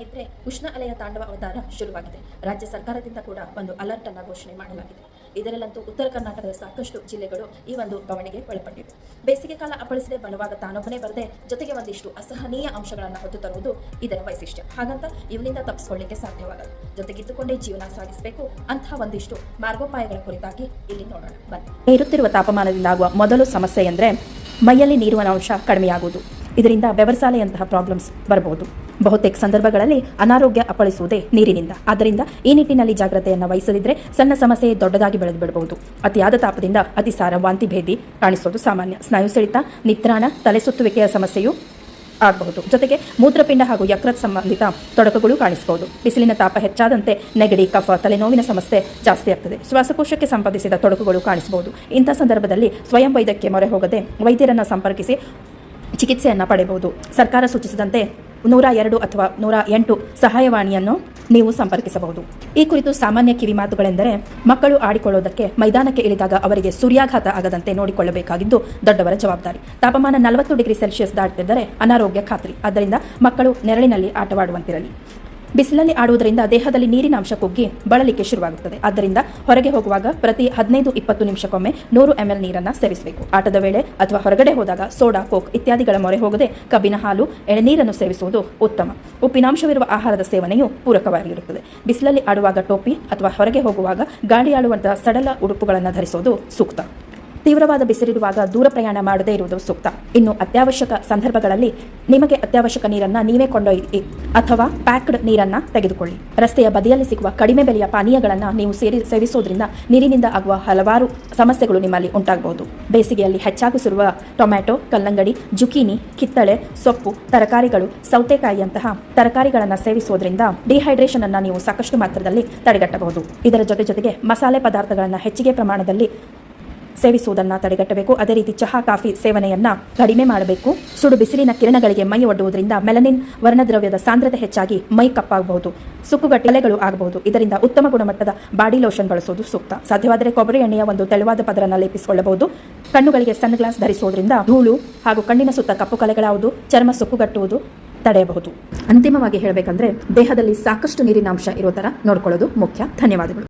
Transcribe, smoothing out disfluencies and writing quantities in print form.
ಇದ್ರೆ ಉಷ್ಣ ಅಲೆಯ ತಾಂಡವ ಅವತಾರ ಶುರುವಾಗಿದೆ. ರಾಜ್ಯ ಸರ್ಕಾರದಿಂದ ಕೂಡ ಒಂದು ಅಲರ್ಟ್ ಅನ್ನು ಘೋಷಣೆ ಮಾಡಲಾಗಿದೆ. ಇದರಲ್ಲಂತೂ ಉತ್ತರ ಕರ್ನಾಟಕದ ಸಾಕಷ್ಟು ಜಿಲ್ಲೆಗಳು ಈ ಒಂದು ಬವಣೆಗೆ ಒಳಪಟ್ಟಿವೆ. ಬೇಸಿಗೆ ಕಾಲ ಅಪ್ಪಳಿಸದೆ ಬಲವಾದ ತಾನೊಬ್ಬನೇ ಬರದೆ ಜೊತೆಗೆ ಒಂದಿಷ್ಟು ಅಸಹನೀಯ ಅಂಶಗಳನ್ನು ಹೊತ್ತು ತರುವುದು ಇದರ ವೈಶಿಷ್ಟ್ಯ. ಹಾಗಂತ ಇವನಿಂದ ತಪ್ಪಿಸಿಕೊಳ್ಳಿಕ್ಕೆ ಸಾಧ್ಯವಾಗಲ್ಲ. ಜೊತೆಗಿದ್ದುಕೊಂಡೇ ಜೀವನ ಸಾಗಿಸಬೇಕು ಅಂತಹ ಒಂದಿಷ್ಟು ಮಾರ್ಗೋಪಾಯಗಳ ಕುರಿತಾಗಿ ಇಲ್ಲಿ ನೋಡೋಣ ಬನ್ನಿ. ಏರುತ್ತಿರುವ ತಾಪಮಾನದಿಂದಾಗುವ ಮೊದಲು ಸಮಸ್ಯೆ ಎಂದರೆ ಮೈಯಲ್ಲಿ ನೀರಿನ ಅಂಶ ಕಡಿಮೆಯಾಗುವುದು. ಇದರಿಂದ ಬೆವರ್ಸಾಲೆಯಂತಹ ಪ್ರಾಬ್ಲಮ್ಸ್ ಬರಬಹುದು. ಬಹುತೇಕ ಸಂದರ್ಭಗಳಲ್ಲಿ ಅನಾರೋಗ್ಯ ಅಪ್ಪಳಿಸುವುದೇ ನೀರಿನಿಂದ. ಆದ್ದರಿಂದ ಈ ನಿಟ್ಟಿನಲ್ಲಿ ಜಾಗ್ರತೆಯನ್ನು ವಹಿಸದಿದ್ದರೆ ಸಣ್ಣ ಸಮಸ್ಯೆ ದೊಡ್ಡದಾಗಿ ಬೆಳೆದು ಬಿಡಬಹುದು. ಅತಿಯಾದ ತಾಪದಿಂದ ಅತಿಸಾರ, ವಾಂತಿ ಭೇದಿ ಕಾಣಿಸೋದು ಸಾಮಾನ್ಯ. ಸ್ನಾಯು ಸೆಳೆತ, ನಿತ್ರಾಣ, ತಲೆ ಸುತ್ತುವಿಕೆಯ ಸಮಸ್ಯೆಯು ಆಗಬಹುದು. ಜೊತೆಗೆ ಮೂತ್ರಪಿಂಡ ಹಾಗೂ ಯಕೃತ್ ಸಂಬಂಧಿತ ತೊಡಕುಗಳು ಕಾಣಿಸಬಹುದು. ಬಿಸಿಲಿನ ತಾಪ ಹೆಚ್ಚಾದಂತೆ ನೆಗಡಿ, ಕಫ, ತಲೆನೋವಿನ ಸಮಸ್ಯೆ ಜಾಸ್ತಿ ಆಗ್ತದೆ. ಶ್ವಾಸಕೋಶಕ್ಕೆ ಸಂಬಂಧಿಸಿದ ತೊಡಕುಗಳು ಕಾಣಿಸಬಹುದು. ಇಂಥ ಸಂದರ್ಭದಲ್ಲಿ ಸ್ವಯಂ ವೈದ್ಯಕ್ಕೆ ಮೊರೆ ಹೋಗದೆ ವೈದ್ಯರನ್ನು ಸಂಪರ್ಕಿಸಿ ಚಿಕಿತ್ಸೆಯನ್ನು ಪಡೆಯಬಹುದು. ಸರ್ಕಾರ ಸೂಚಿಸಿದಂತೆ 102 ಅಥವಾ 108 ಸಹಾಯವಾಣಿಯನ್ನು ನೀವು ಸಂಪರ್ಕಿಸಬಹುದು. ಈ ಕುರಿತು ಸಾಮಾನ್ಯ ಕಿವಿಮಾತುಗಳೆಂದರೆ ಮಕ್ಕಳು ಆಡಿಕೊಳ್ಳೋದಕ್ಕೆ ಮೈದಾನಕ್ಕೆ ಇಳಿದಾಗ ಅವರಿಗೆ ಸೂರ್ಯಾಘಾತ ಆಗದಂತೆ ನೋಡಿಕೊಳ್ಳಬೇಕಾಗಿದ್ದು ದೊಡ್ಡವರ ಜವಾಬ್ದಾರಿ. ತಾಪಮಾನ 40 ಡಿಗ್ರಿ ಸೆಲ್ಸಿಯಸ್ ದಾಟುತ್ತಿದ್ದರೆ ಅನಾರೋಗ್ಯ ಖಾತ್ರಿ. ಆದ್ದರಿಂದ ಮಕ್ಕಳು ನೆರಳಿನಲ್ಲಿ ಆಟವಾಡುವಂತಿರಲಿ. ಬಿಸಿಲಲ್ಲಿ ಆಡುವುದರಿಂದ ದೇಹದಲ್ಲಿ ನೀರಿನ ಅಂಶ ಕುಗ್ಗಿ ಬಳಲಿಕ್ಕೆ ಶುರುವಾಗುತ್ತದೆ. ಆದ್ದರಿಂದ ಹೊರಗೆ ಹೋಗುವಾಗ ಪ್ರತಿ 15-20 ನಿಮಿಷಕ್ಕೊಮ್ಮೆ 100 ml ನೀರನ್ನು ಸೇವಿಸಬೇಕು. ಆಟದ ವೇಳೆ ಅಥವಾ ಹೊರಗಡೆ ಹೋದಾಗ ಸೋಡಾ, ಕೋಕ್ ಇತ್ಯಾದಿಗಳ ಮೊರೆ ಹೋಗದೆ ಕಬ್ಬಿನ ಹಾಲು, ಎಳೆನೀರನ್ನು ಸೇವಿಸುವುದು ಉತ್ತಮ. ಉಪ್ಪಿನಾಂಶವಿರುವ ಆಹಾರದ ಸೇವನೆಯು ಪೂರಕವಾಗಿರುತ್ತದೆ. ಬಿಸಿಲಲ್ಲಿ ಆಡುವಾಗ ಟೋಪಿ ಅಥವಾ ಹೊರಗೆ ಹೋಗುವಾಗ ಗಾಳಿ ಆಡುವಂತಹ ಸಡಲ ಉಡುಪುಗಳನ್ನು ಧರಿಸುವುದು ಸೂಕ್ತ. ತೀವ್ರವಾದ ಬಿಸಿಲಿರುವಾಗ ದೂರ ಪ್ರಯಾಣ ಮಾಡದೇ ಇರುವುದು ಸೂಕ್ತ. ಇನ್ನು ಅತ್ಯವಶ್ಯಕ ಸಂದರ್ಭಗಳಲ್ಲಿ ನಿಮಗೆ ಅತ್ಯವಶ್ಯಕ ನೀರನ್ನು ನೀವೇ ಕೊಂಡೊಯ್ಯಿರಿ ಅಥವಾ ಪ್ಯಾಕ್ಡ್ ನೀರನ್ನು ತೆಗೆದುಕೊಳ್ಳಿ. ರಸ್ತೆಯ ಬದಿಯಲ್ಲಿ ಸಿಗುವ ಕಡಿಮೆ ಬೆಲೆಯ ಪಾನೀಯಗಳನ್ನು ನೀವು ಸೇವಿಸುವುದರಿಂದ ನೀರಿನಿಂದ ಆಗುವ ಹಲವಾರು ಸಮಸ್ಯೆಗಳು ನಿಮ್ಮಲ್ಲಿ ಉಂಟಾಗಬಹುದು. ಬೇಸಿಗೆಯಲ್ಲಿ ಹೆಚ್ಚಾಗಿಸಿರುವ ಟೊಮ್ಯಾಟೊ, ಕಲ್ಲಂಗಡಿ, ಜುಕೀನಿ, ಕಿತ್ತಳೆ, ಸೊಪ್ಪು, ತರಕಾರಿಗಳು, ಸೌತೆಕಾಯಿಯಂತಹ ತರಕಾರಿಗಳನ್ನು ಸೇವಿಸುವುದರಿಂದ ಡಿಹೈಡ್ರೇಷನ್ ಅನ್ನು ನೀವು ಸಾಕಷ್ಟು ಮಾತ್ರದಲ್ಲಿ ತಡೆಗಟ್ಟಬಹುದು. ಇದರ ಜೊತೆಗೆ ಮಸಾಲೆ ಪದಾರ್ಥಗಳನ್ನು ಹೆಚ್ಚಿಗೆ ಪ್ರಮಾಣದಲ್ಲಿ ಸೇವಿಸುವುದನ್ನು ತಡೆಗಟ್ಟಬೇಕು. ಅದೇ ರೀತಿ ಚಹಾ, ಕಾಫಿ ಸೇವನೆಯನ್ನು ಕಡಿಮೆ ಮಾಡಬೇಕು. ಸುಡು ಬಿಸಿಲಿನ ಕಿರಣಗಳಿಗೆ ಮೈ ಒಡ್ಡುವುದರಿಂದ ಮೆಲನಿನ್ ವರ್ಣದ್ರವ್ಯದ ಸಾಂದ್ರತೆ ಹೆಚ್ಚಾಗಿ ಮೈ ಕಪ್ಪಾಗಬಹುದು, ಸುಕ್ಕುಗಟ್ಟಲೆಗಳು ಆಗಬಹುದು. ಇದರಿಂದ ಉತ್ತಮ ಗುಣಮಟ್ಟದ ಬಾಡಿ ಲೋಷನ್ ಬಳಸುವುದು ಸೂಕ್ತ. ಸಾಧ್ಯವಾದರೆ ಕೊಬ್ಬರಿ ಎಣ್ಣೆಯ ಒಂದು ತೆಳುವಾದ ಪದರನ್ನು ಲೇಪಿಸಿಕೊಳ್ಳಬಹುದು. ಕಣ್ಣುಗಳಿಗೆ ಸನ್ ಗ್ಲಾಸ್ ಧರಿಸುವುದರಿಂದ ಧೂಳು ಹಾಗೂ ಕಣ್ಣಿನ ಸುತ್ತ ಕಪ್ಪು ಕಲೆಗಳಾವುದು, ಚರ್ಮ ಸುಕ್ಕುಗಟ್ಟುವುದು ತಡೆಯಬಹುದು. ಅಂತಿಮವಾಗಿ ಹೇಳಬೇಕಂದ್ರೆ ದೇಹದಲ್ಲಿ ಸಾಕಷ್ಟು ನೀರಿನ ಅಂಶ ಇರೋ ಥರ ನೋಡ್ಕೊಳ್ಳೋದು ಮುಖ್ಯ. ಧನ್ಯವಾದಗಳು.